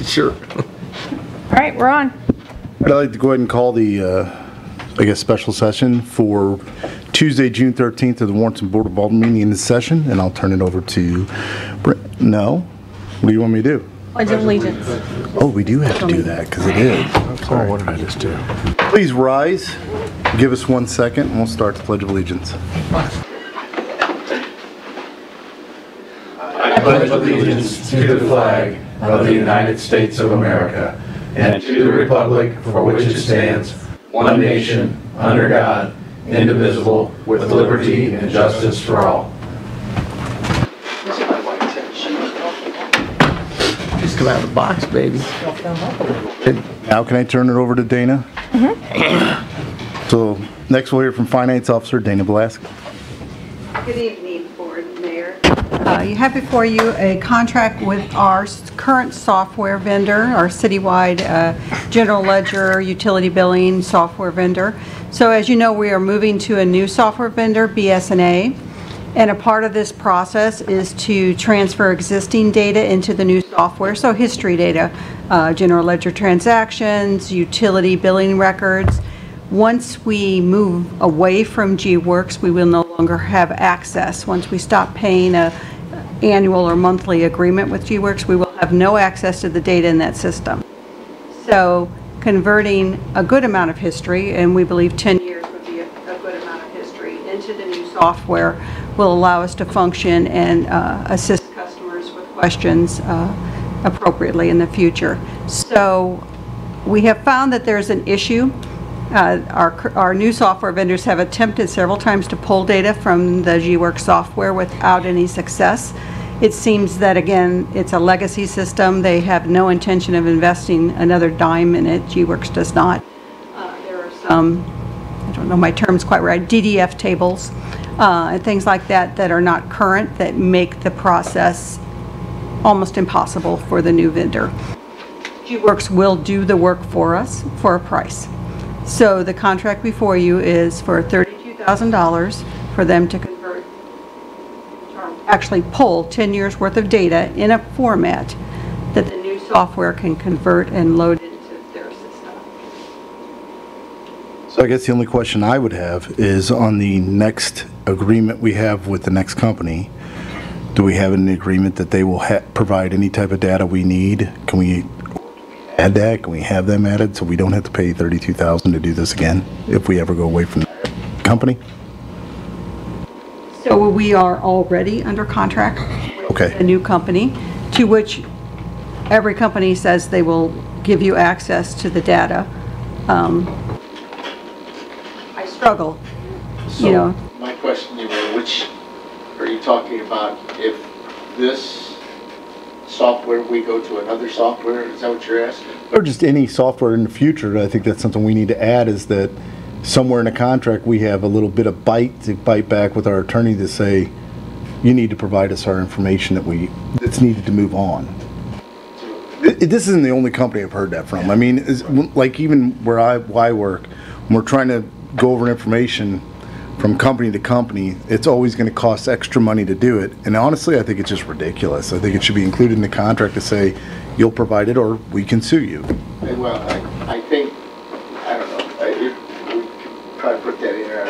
Sure. All right, we're on. I'd like to go ahead and call the, I guess, special session for Tuesday, June 13th of the Warrenton Board of Alderman meeting in this session, and I'll turn it over to Brent. No? What do you want me to do? Pledge of Allegiance. Oh, we do have to do that, because it is. Oh, what did I just do? Please rise. Give us 1 second, and we'll start the Pledge of Allegiance. I pledge allegiance to the flag of the United States of America and to the republic for which it stands, one nation, under God, indivisible, with liberty and justice for all. Just come out of the box, baby. Now can I turn it over to Dana? So next we'll hear from Finance Officer Dana Blask. Good evening, Board and Mayor. You have before you a contract with our current software vendor, our citywide general ledger utility billing software vendor. So as you know, we are moving to a new software vendor, BS&A, and a part of this process is to transfer existing data into the new software, so history data, general ledger transactions, utility billing records. Once we move away from G-Works, we will no longer have access. Once we stop paying a annual or monthly agreement with G-Works, we will have no access to the data in that system. So converting a good amount of history, and we believe 10 years would be a good amount of history, into the new software will allow us to function and assist customers with questions appropriately in the future. So we have found that there's an issue. Our new software vendors have attempted several times to pull data from the G-Works software without any success. It seems that, again, it's a legacy system. They have no intention of investing another dime in it. G-Works does not. There are some, I don't know my terms quite right, DDF tables and things like that that are not current that make the process almost impossible for the new vendor. G-Works will do the work for us for a price. So the contract before you is for $32,000 for them to convert, or actually pull 10 years worth of data in a format that the new software can convert and load into their system. So I guess the only question I would have is on the next agreement we have with the next company, do we have an agreement that they will provide any type of data we need? Can we add that? Can we have them added so we don't have to pay $32,000 to do this again if we ever go away from the company? So we are already under contract with a new company, to which every company says they will give you access to the data. I struggle, so you know. My question, which are you talking about? If this software, we go to another software, is that what you're asking? Or just any software in the future. I think that's something we need to add, is that somewhere in the contract we have a little bit of bite to bite back with our attorney to say, you need to provide us our information that's needed to move on. This isn't the only company I've heard that from. I mean, like even where I work, when we're trying to go over information from company to company, it's always going to cost extra money to do it. And honestly, I think it's just ridiculous. I think it should be included in the contract to say, you'll provide it or we can sue you. Well, I think, I don't know, we could try to put that in there. I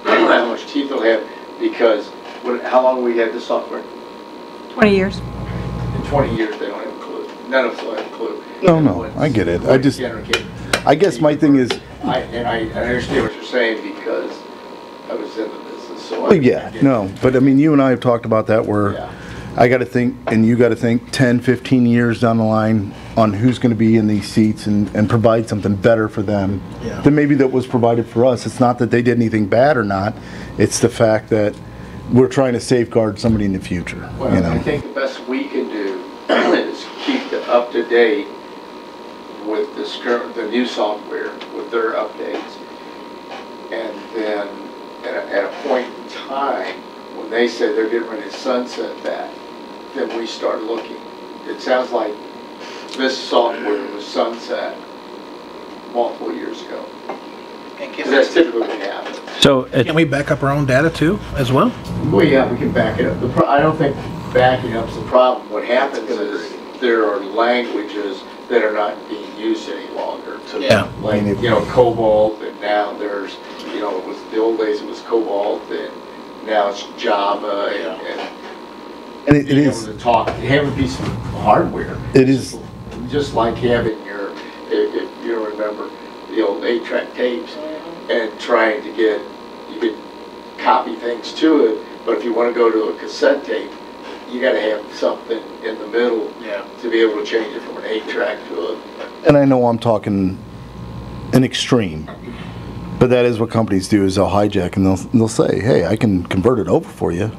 don't know how much teeth it'll have, because how long we had this software? 20 years. In 20 years, they don't have a clue. None of us will have a clue. No, I get it. I guess my thing is... I understand what you're saying, because I was in the business, so well, yeah, no, but I mean, you and I have talked about that where I got to think, and you got to think 10, 15 years down the line on who's going to be in these seats and provide something better for them than maybe that was provided for us. It's not that they did anything bad or not. It's the fact that we're trying to safeguard somebody in the future. Well, you know? I think the best we can do is keep up to date with the new software, with their updates, and then at a point in time when they say they're getting ready to sunset that, then we start looking. It sounds like this software was sunset multiple years ago. Because that's typically what happens. So can we back up our own data too, as well? Well, yeah, we can back it up. I don't think backing up's the problem. What happens is there are languages that are not being used any longer. Yeah. Like, Cobalt, and now there's, it was, the old days it was Cobalt, and now it's Java, And it being is, able to talk, having a piece of hardware. it is, Just like having your, if you remember, the old 8-track tapes, and trying to get, you could copy things to it, but if you want to go to a cassette tape, you got to have something in the middle to be able to change it from an 8-track to a... and I know I'm talking an extreme, but that is what companies do, is they'll hijack and they'll say, hey, I can convert it over for you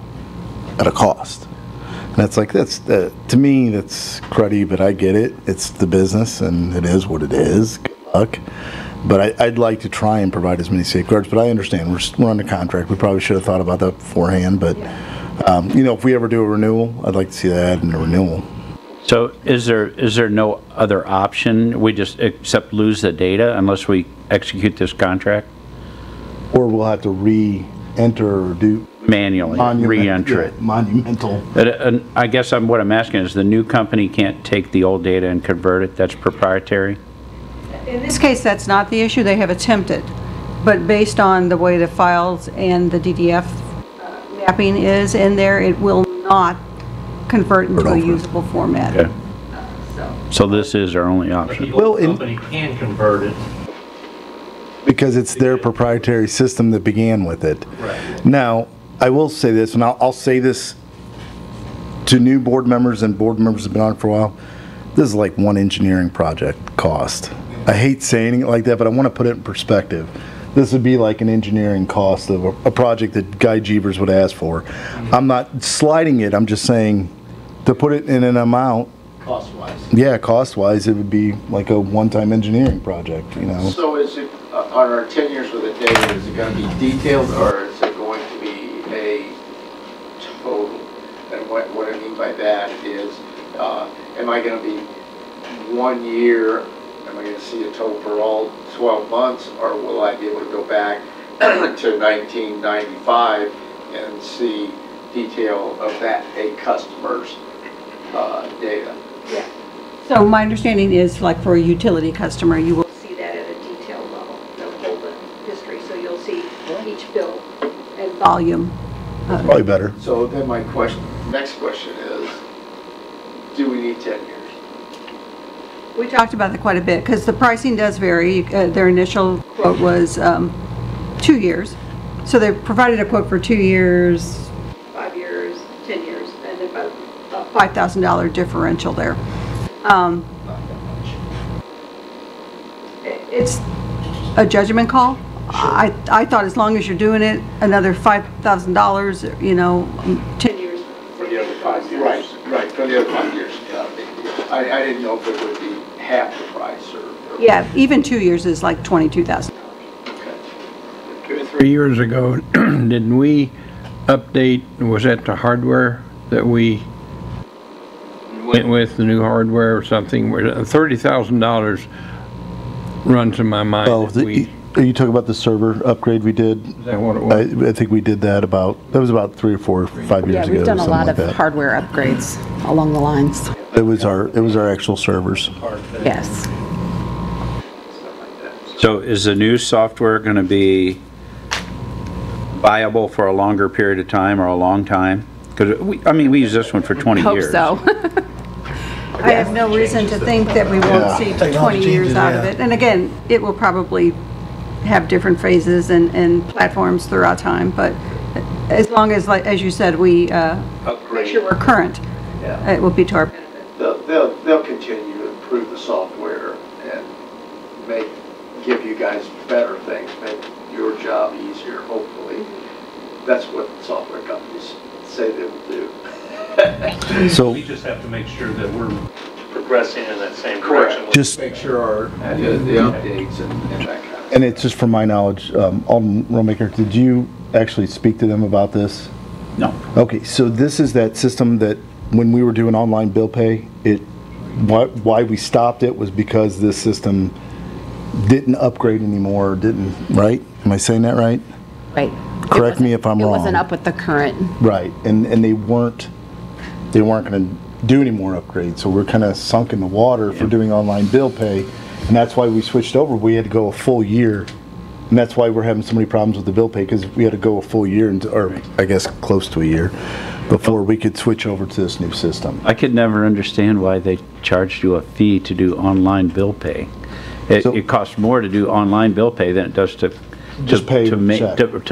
at a cost. And that's like, to me, that's cruddy, but I get it. It's the business, and it is what it is. Good luck. But I'd like to try and provide as many safeguards, but I understand we're under contract. We probably should have thought about that beforehand, but if we ever do a renewal, I'd like to see that in a renewal. So is there no other option? We just except lose the data unless we execute this contract? Or we'll have to re-enter or do Manually, re-enter it. Monumental. And I guess what I'm asking is the new company can't take the old data and convert it? That's proprietary? In this case, that's not the issue. They have attempted. But based on the way the files and the DDF mapping is in there, it will not convert into a usable format. Okay. So this is our only option. Well, The company can convert it. Because it's their proprietary system that began with it. Right. Now, I will say this, and I'll say this to new board members and board members that have been on it for a while. This is like one engineering project cost. I hate saying it like that, but I want to put it in perspective. This would be like an engineering cost of a project that Guy Jeevers would ask for. I'm not sliding it, I'm just saying to put it in an amount. Cost-wise. Yeah, cost-wise, it would be like a one-time engineering project, So is it, on our 10 years with the data, is it going to be detailed, or is it going to be a total? And what I mean by that is, am I going to be 1 year, am I going to see a total for all 12 months, or will I be able to go back to 1995 and see detail of that a customer's data? Yeah. So my understanding is, like for a utility customer, you will see that at a detailed level. They'll hold the history, so you'll see each bill and volume. Probably better. So then my next question is, do we need 10 years? We talked about that quite a bit, because the pricing does vary. Their initial quote was 2 years. So they provided a quote for 2 years, 5 years, 10 years, and about a $5,000 differential there. It's a judgment call. I thought as long as you're doing it, another $5,000, 10 years. For the other 5 years. Right, for the other 5 years. I didn't know if it would be half the price or... Yeah, even 2 years is like $22,000. Okay. 2 or 3 years ago, didn't we update, was that the hardware that we went with, the new hardware or something? $30,000 runs in my mind. Oh, are you talking about the server upgrade we did? Is that what it was? I think we did that was about 3 or 4 or 5 years ago. Yeah, we've done a something lot like of that. hardware upgrades along the lines. It was our actual servers. Yes. Stuff like that. So is the new software going to be viable for a longer period of time or a long time? Because we use this one for 20 Hope years. so. I have no reason to think that we won't see 20 years out of it. And again, it will probably have different phases and platforms throughout time, but as long as, like as you said, we make sure we're current, it will be to our benefit. They'll continue to improve the software and give you guys better things, make your job easier, hopefully. That's what software companies say they will do. So We just have to make sure that we're progressing in that same Correct. direction. just, Make sure the updates and that kind of stuff. and it's just from my knowledge, Alderman Romaker, did you actually speak to them about this? No. Okay, so this is that system that when we were doing online bill pay, why we stopped it was because this system didn't upgrade anymore, right? Am I saying that right? Right. Correct me if I'm wrong. It wasn't up with the current. Right, and they weren't going to do any more upgrades. So we're kind of sunk in the water for doing online bill pay. And that's why we switched over. We had to go a full year. And that's why we're having so many problems with the bill pay, because we had to go a full year, or I guess close to a year, before we could switch over to this new system. I could never understand why they charged you a fee to do online bill pay. It costs more to do online bill pay than it does to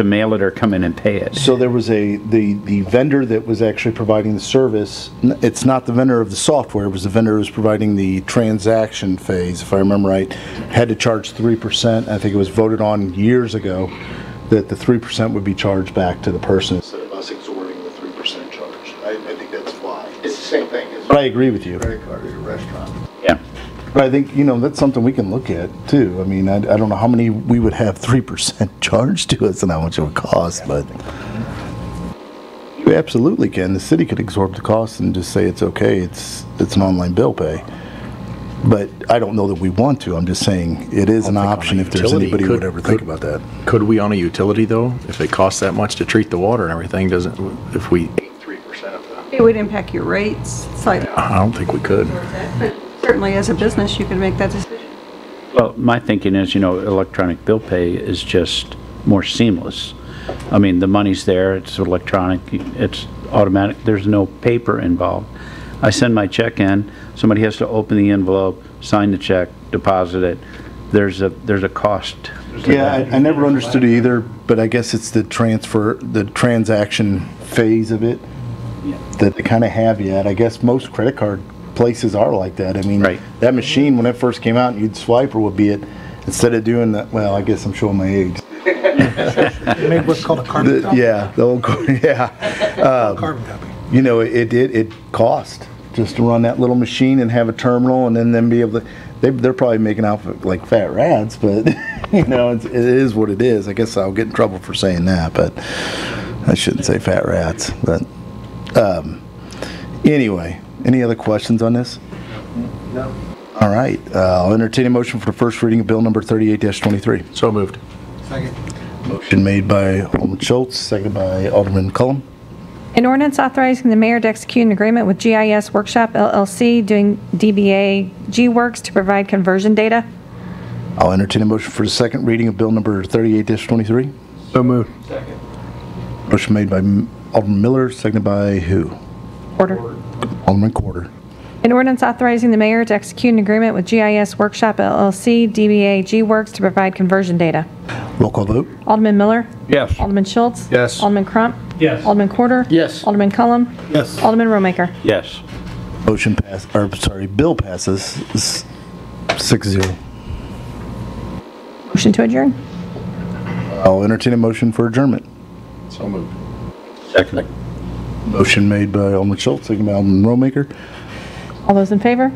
mail it or come in and pay it. So there was the vendor that was actually providing the service. It's not the vendor of the software, it was the vendor who was providing the transaction phase, if I remember right. Had to charge 3%. I think it was voted on years ago that the 3% would be charged back to the person instead of us absorbing the 3% charge. I think that's why. It's the same thing as But I agree with you. credit card at a restaurant. Yeah. But I think, that's something we can look at too. I mean, I don't know how many we would have 3% charged to us and how much it would cost, but you absolutely can. The city could absorb the cost and just say it's okay, it's an online bill pay. But I don't know that we want to. I'm just saying it is an option if there's anybody who would ever think about that. Could we on a utility though? If it costs that much to treat the water and everything, if we, 3% of the. It would impact your rates slightly. I don't think we could. But certainly as a business, you can make that decision. Well, my thinking is, electronic bill pay is just more seamless. I mean, the money's there, it's electronic, it's automatic, there's no paper involved. I send my check in, somebody has to open the envelope, sign the check, deposit it. There's a cost. Yeah, I never understood it either, but I guess it's the transaction phase of it that they kind of have you at. I guess most credit card places are like that. I mean, that machine, when it first came out and you'd swipe, or would be it, instead of doing that, well, I guess I'm showing my age. They made what's called a carbon copy. Yeah, the old, Carbon copy. it cost just to run that little machine and have a terminal and then be able to, they're probably making out like fat rats, but it is what it is. I guess I'll get in trouble for saying that, but I shouldn't say fat rats. But anyway, any other questions on this? No. All right, I'll entertain a motion for the first reading of bill number 38-23. So moved. Second. Motion made by Alderman Schultz, seconded by Alderman Cullum. An ordinance authorizing the mayor to execute an agreement with GIS Workshop LLC doing DBA G-Works to provide conversion data. I'll entertain a motion for the second reading of bill number 38-23. So moved. Second. Motion made by Alderman Miller, seconded by who? Order. Alderman Quarter. An ordinance authorizing the mayor to execute an agreement with GIS Workshop LLC, DBA G-Works to provide conversion data. Roll call vote. Alderman Miller? Yes. Alderman Schultz? Yes. Alderman Crump? Yes. Alderman Quarter? Yes. Alderman Cullum? Yes. Alderman Romaker? Yes. Motion pass, or sorry, bill passes 6-0. Motion to adjourn. I'll entertain a motion for adjournment. So moved. Second. Motion made by Alderman Schultz, seconded by Alderman Romaker. All those in favor?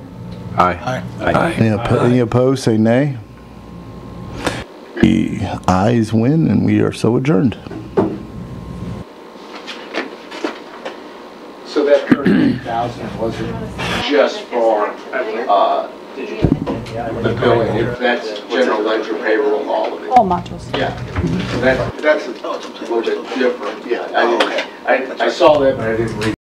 Aye. Aye. Any opposed, say nay. The ayes win, and we are so adjourned. So that 38,000 wasn't just for the billing, that's general ledger, payroll, all of it. All modules. Yeah, so that's a little bit different. Yeah, I saw that, but I didn't read